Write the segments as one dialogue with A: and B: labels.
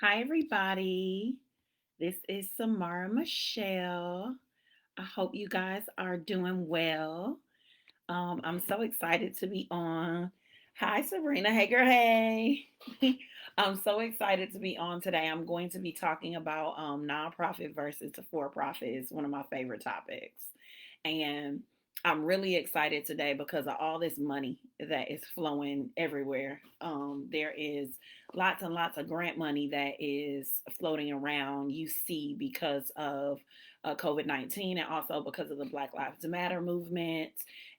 A: Hi, everybody. This is Samara Michelle. I hope you guys are doing well. I'm so excited to be on. Hi, Sabrina. Hey, girl. Hey. I'm so excited to be on today. I'm going to be talking about nonprofit versus for profit. It's one of my favorite topics. And I'm really excited today because of all this money that is flowing everywhere. There is lots and lots of grant money that is floating around. You see because of COVID-19 and also because of the Black Lives Matter movement.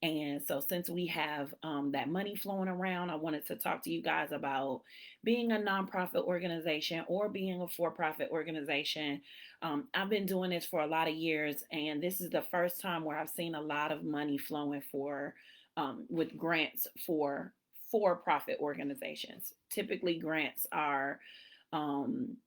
A: And so, since we have that money flowing around, I wanted to talk to you guys about being a nonprofit organization or being a for profit organization. I've been doing this for a lot of years, and this is the first time where I've seen a lot of money flowing for with grants for profit organizations. Typically, grants are um,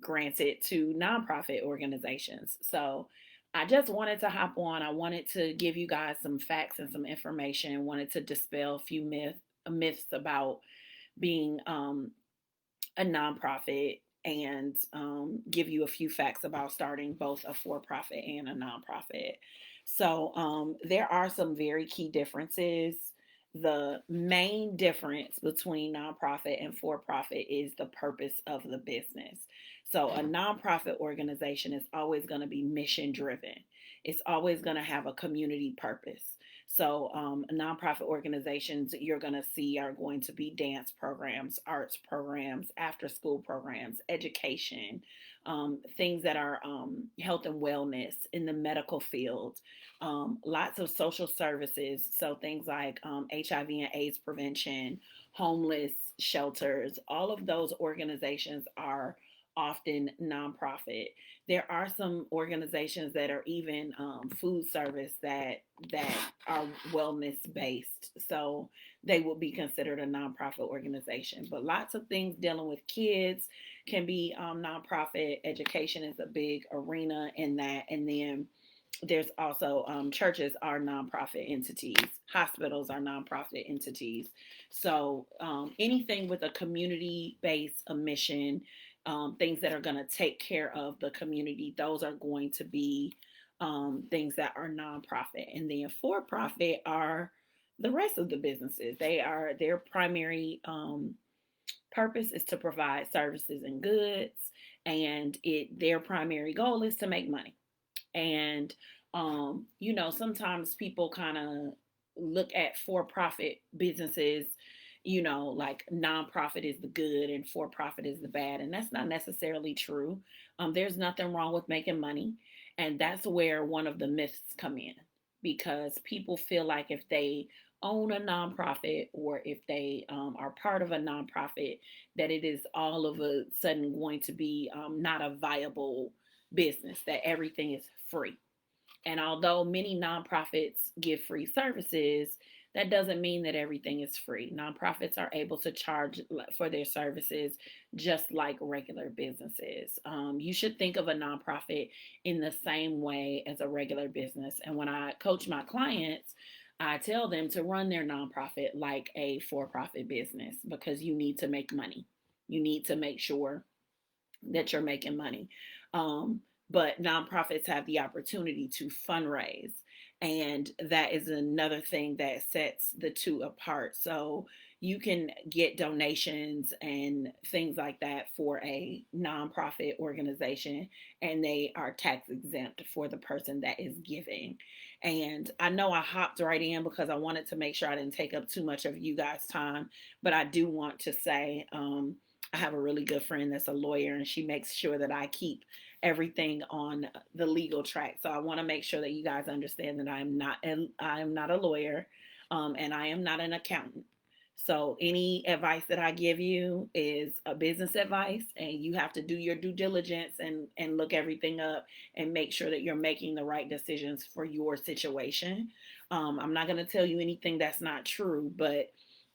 A: granted to nonprofit organizations. So I just wanted to hop on. I wanted to give you guys some facts and some information. Wanted to dispel a few myths about being a nonprofit and give you a few facts about starting both a for profit and a nonprofit. So, there are some very key differences. The main difference between nonprofit and for profit is the purpose of the business. So, a nonprofit organization is always going to be mission driven, it's always going to have a community purpose. So, nonprofit organizations you're going to see are going to be dance programs, arts programs, after school programs, education, things that are health and wellness in the medical field, lots of social services. So, things like HIV and AIDS prevention, homeless shelters, all of those organizations are often nonprofit. There are some organizations that are even food service that are wellness based, so they would be considered a nonprofit organization. But lots of things dealing with kids can be nonprofit. Education is a big arena in that, and then there's also churches are nonprofit entities, hospitals are nonprofit entities. So anything with a community based a mission, things that are going to take care of the community, those are going to be things that are nonprofit. And then for profit are the rest of the businesses. They are their primary purpose is to provide services and goods, and their primary goal is to make money. And sometimes people kind of look at for-profit businesses, like nonprofit is the good and for-profit is the bad, and that's not necessarily true. There's nothing wrong with making money, and that's where one of the myths come in, because people feel like if they own a nonprofit or if they are part of a nonprofit, that it is all of a sudden going to be not a viable business, that everything is free. And although many nonprofits give free services, that doesn't mean that everything is free. Nonprofits are able to charge for their services just like regular businesses. You should think of a nonprofit in the same way as a regular business. And when I coach my clients, I tell them to run their nonprofit like a for profit business, because you need to make money. You need to make sure that you're making money. Um, but nonprofits have the opportunity to fundraise. And that is another thing that sets the two apart. So you can get donations and things like that for a nonprofit organization, and they are tax exempt for the person that is giving. And I know I hopped right in because I wanted to make sure I didn't take up too much of you guys' time, but I do want to say, I have a really good friend that's a lawyer, and she makes sure that I keep everything on the legal track. So I want to make sure that you guys understand that I am not a lawyer, and I am not an accountant. So any advice that I give you is a business advice, and you have to do your due diligence and look everything up and make sure that you're making the right decisions for your situation. I'm not going to tell you anything that's not true, but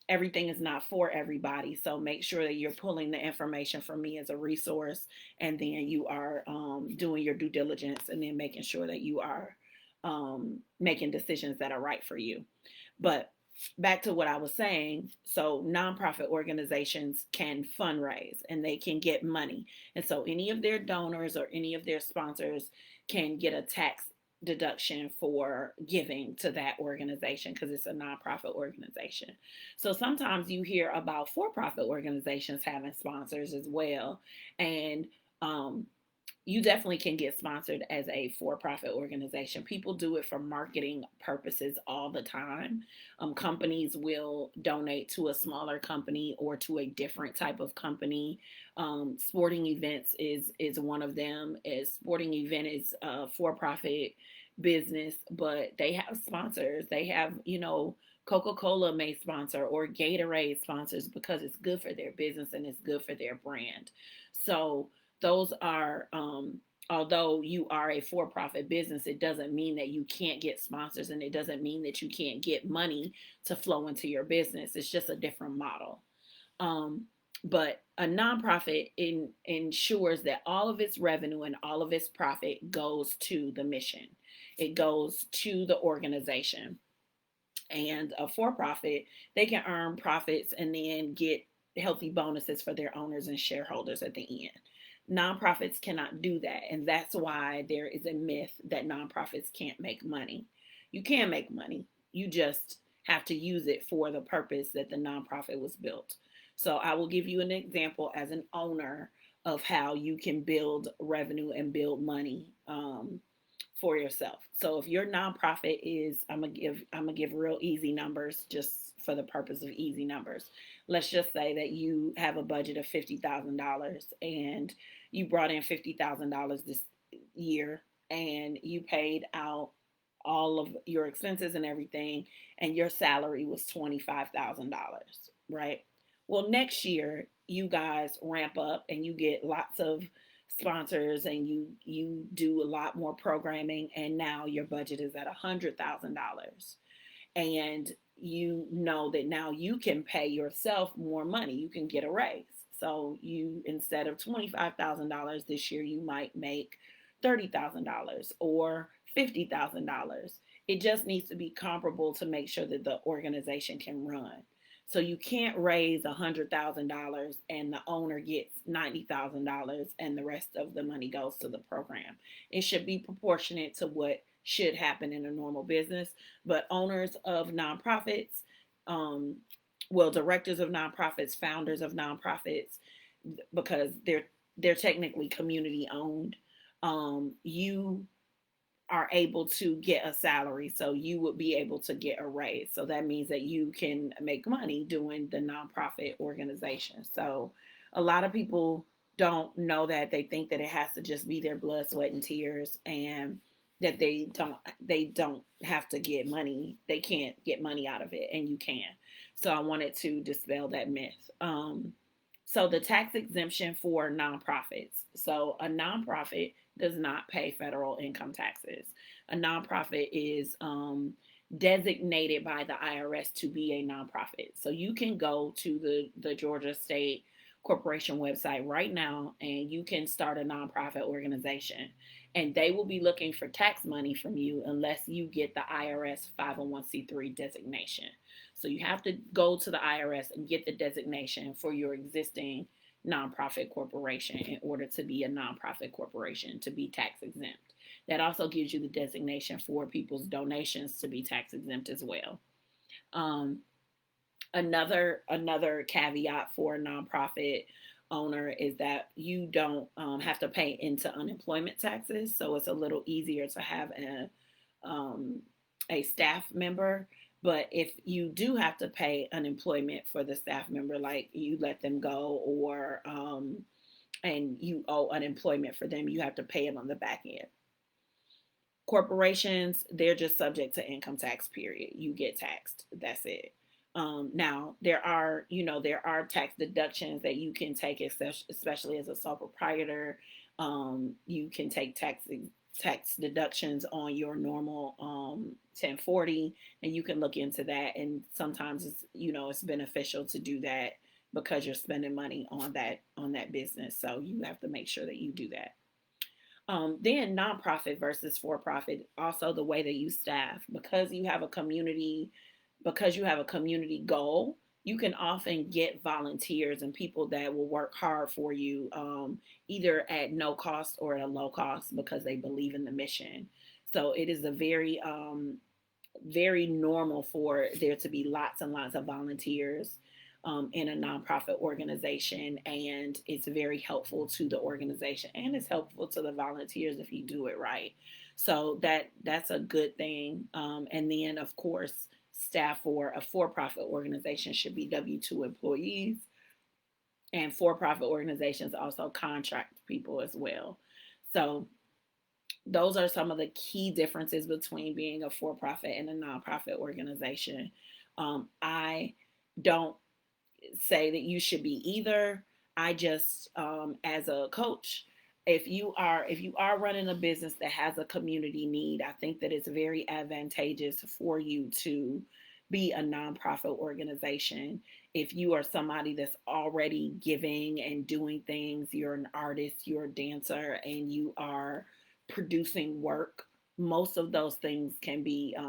A: everything is not for everybody. So make sure that you're pulling the information from me as a resource, and then you are doing your due diligence, and then making sure that you are making decisions that are right for you. But back to what I was saying, so nonprofit organizations can fundraise and they can get money. And so any of their donors or any of their sponsors can get a tax deduction for giving to that organization because it's a nonprofit organization. So sometimes you hear about for profit organizations having sponsors as well. And um, you definitely can get sponsored as a for-profit organization. People do it for marketing purposes all the time. Companies will donate to a smaller company or to a different type of company. Sporting events is one of them. A sporting event is a for-profit business, but they have sponsors. They have, Coca-Cola may sponsor or Gatorade sponsors because it's good for their business and it's good for their brand. So those are although you are a for-profit business, it doesn't mean that you can't get sponsors and it doesn't mean that you can't get money to flow into your business. It's just a different model. um, but a nonprofit ensures that all of its revenue and all of its profit goes to the mission. It goes to the organization. And a for-profit, they can earn profits and then get healthy bonuses for their owners and shareholders at the end. Nonprofits cannot do that, and that's why there is a myth that nonprofits can't make money. You can make money, you just have to use it for the purpose that the nonprofit was built. So I will give you an example as an owner of how you can build revenue and build money for yourself. So if your nonprofit is, I'm gonna give real easy numbers just for the purpose of easy numbers. Let's just say that you have a budget of $50,000 and you brought in $50,000 this year and you paid out all of your expenses and everything, and your salary was $25,000, right? Well, next year you guys ramp up and you get lots of sponsors and you do a lot more programming, and now your budget is at $100,000, and you know that now you can pay yourself more money. You can get a raise. So you, instead of $25,000 this year, you might make $30,000 or $50,000. It just needs to be comparable to make sure that the organization can run. So you can't raise $100,000 and the owner gets $90,000 and the rest of the money goes to the program. It should be proportionate to what should happen in a normal business. But owners of nonprofits, um, well, directors of nonprofits, founders of nonprofits, because they're technically community owned. You are able to get a salary, so you would be able to get a raise. So that means that you can make money doing the nonprofit organization. So a lot of people don't know that. They think that it has to just be their blood, sweat, and tears, and that they don't have to get money. They can't get money out of it, and you can. So I wanted to dispel that myth. So the tax exemption for nonprofits. So a nonprofit does not pay federal income taxes. A nonprofit is designated by the IRS to be a nonprofit. So you can go to the Georgia State Corporation website right now and you can start a nonprofit organization. And they will be looking for tax money from you unless you get the IRS 501c3 designation. So you have to go to the IRS and get the designation for your existing nonprofit corporation in order to be a nonprofit corporation to be tax exempt. That also gives you the designation for people's donations to be tax exempt as well. Um, another caveat for a nonprofit owner is that you don't have to pay into unemployment taxes, so it's a little easier to have a staff member. But if you do have to pay unemployment for the staff member, like you let them go or and you owe unemployment for them, you have to pay them on the back end. Corporations, they're just subject to income tax, period. You get taxed. That's it. Now there are tax deductions that you can take, especially as a sole proprietor. You can take tax deductions on your normal 1040, and you can look into that. And sometimes it's beneficial to do that because you're spending money on that business. So you have to make sure that you do that. Then nonprofit versus for profit, also the way that you staff, because you have a community because you have a community goal, you can often get volunteers and people that will work hard for you, either at no cost or at a low cost because they believe in the mission. So it is a very normal for there to be lots and lots of volunteers in a nonprofit organization, and it's very helpful to the organization and it's helpful to the volunteers if you do it right. So that's a good thing. And then of course, staff for a for-profit organization should be W-2 employees, and for-profit organizations also contract people as well. So those are some of the key differences between being a for-profit and a nonprofit organization. I don't say that you should be either. I just, as a coach, if you are running a business that has a community need, I think that it's very advantageous for you to be a nonprofit organization. If you are somebody that's already giving and doing things, you're an artist, you're a dancer, and you are producing work, most of those things can be, a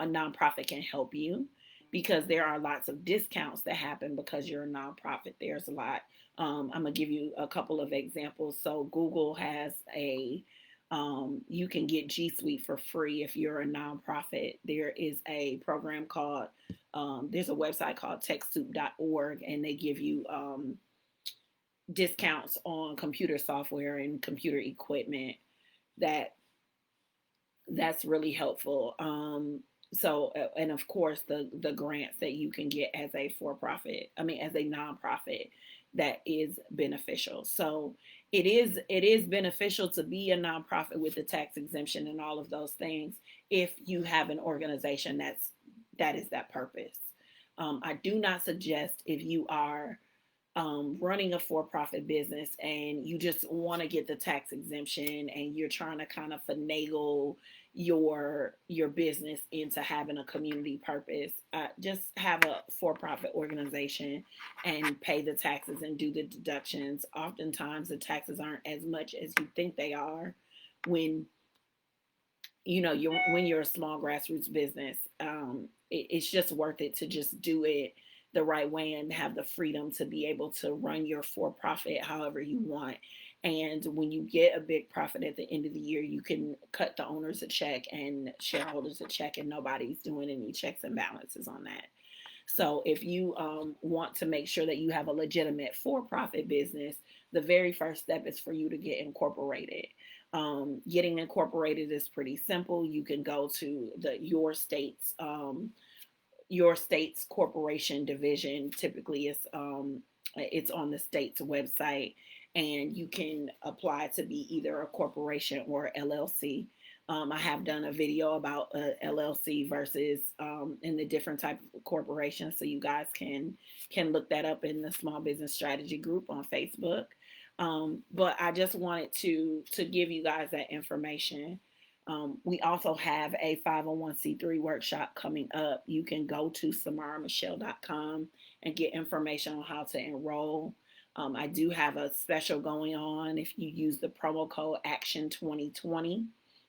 A: nonprofit can help you because there are lots of discounts that happen because you're a nonprofit. There's a lot. I'm gonna give you a couple of examples. So Google has you can get G Suite for free if you're a nonprofit. There is a program called there's a website called TechSoup.org, and they give you discounts on computer software and computer equipment that that's really helpful. And of course, the grants that you can get as a for profit, as a nonprofit, that is beneficial. So it is beneficial to be a nonprofit with the tax exemption and all of those things if you have an organization that is that purpose. I do not suggest if you are running a for-profit business and you just want to get the tax exemption and you're trying to kind of finagle your business into having a community purpose, just have a for-profit organization and pay the taxes and do the deductions. Oftentimes the taxes aren't as much as you think they are when you're a small grassroots business. It's just worth it to just do it the right way and have the freedom to be able to run your for profit however you want. And when you get a big profit at the end of the year, you can cut the owners a check and shareholders a check, and nobody's doing any checks and balances on that. So if you want to make sure that you have a legitimate for-profit business, the very first step is for you to get incorporated. Getting incorporated is pretty simple. You can go to your state's corporation division. Typically, it's on the state's website, and you can apply to be either a corporation or LLC. I have done a video about LLC versus in the different type of corporations, so you guys can look that up in the Small Business Strategy group on Facebook. But I just wanted to give you guys that information. We also have a 501c3 workshop coming up. You can go to samaramichelle.com and get information on how to enroll. I do have a special going on if you use the promo code Action 2020.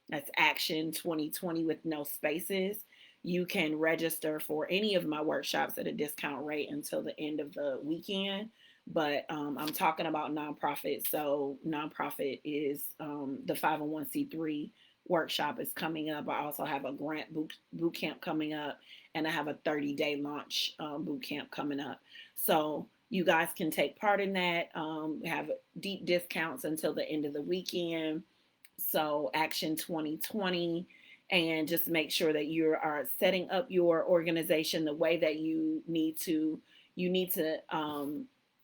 A: That's Action 2020 with no spaces. You can register for any of my workshops at a discount rate until the end of the weekend. But I'm talking about nonprofit. So nonprofit is the 501c3 workshop is coming up. I also have a grant boot camp coming up, and I have a 30-day launch boot camp coming up. So you guys can take part in that. We have deep discounts until the end of the weekend. So Action 2020, and just make sure that you are setting up your organization the way that you need to. You need to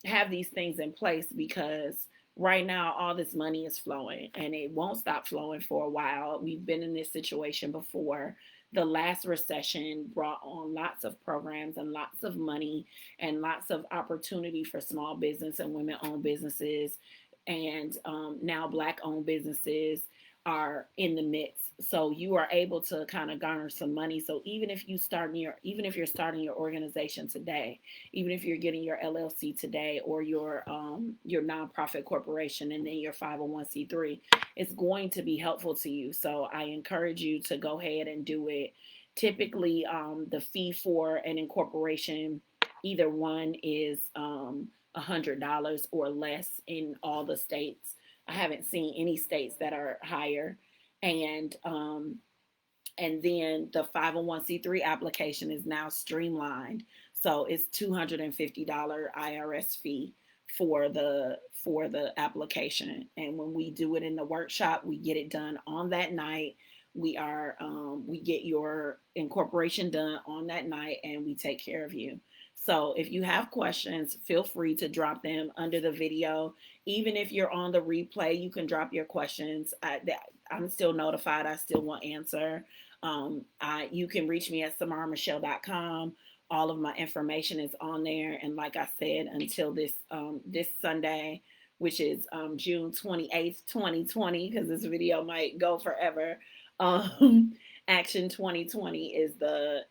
A: have these things in place, because right now all this money is flowing and it won't stop flowing for a while. We've been in this situation before. The last recession brought on lots of programs and lots of money and lots of opportunity for small business and women-owned businesses. And now Black-owned businesses are in the midst. So you are able to kind of garner some money. So even if you're starting your organization today, even if you're getting your LLC today, or your nonprofit corporation, and then your 501c3, it's going to be helpful to you. So I encourage you to go ahead and do it. Typically, the fee for an incorporation, either one is $100 or less in all the states. I haven't seen any states that are higher. And then the 501c3 application is now streamlined. So it's $250 IRS fee for the application. And when we do it in the workshop, we get it done on that night. We get your incorporation done on that night, and we take care of you. So if you have questions, feel free to drop them under the video. Even if you're on the replay, you can drop your questions. I'm still notified. I still want answer. You can reach me at samaramichelle.com. All of my information is on there. And like I said, until this Sunday, which is June 28th, 2020, because this video might go forever. Action 2020 is the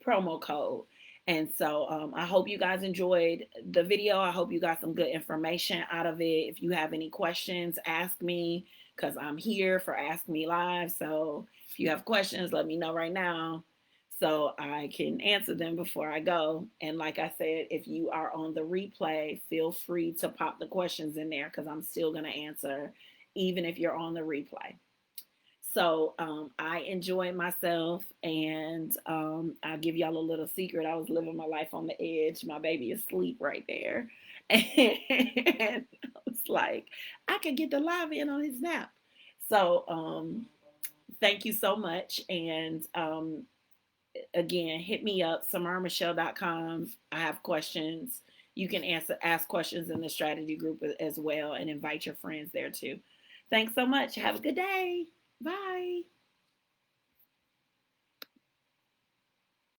A: promo code. And so I hope you guys enjoyed the video. I hope you got some good information out of it. If you have any questions, ask me, because I'm here for Ask Me Live. So if you have questions, let me know right now so I can answer them before I go. And like I said, if you are on the replay, feel free to pop the questions in there, because I'm still going to answer even if you're on the replay. So I enjoyed myself, and I'll give y'all a little secret. I was living my life on the edge. My baby is asleep right there. And I was like, I could get the live in on his nap. So thank you so much. And again, hit me up, samaramichelle.com. I have questions. You can ask questions in the strategy group as well, and invite your friends there too. Thanks so much. Have a good day. Bye.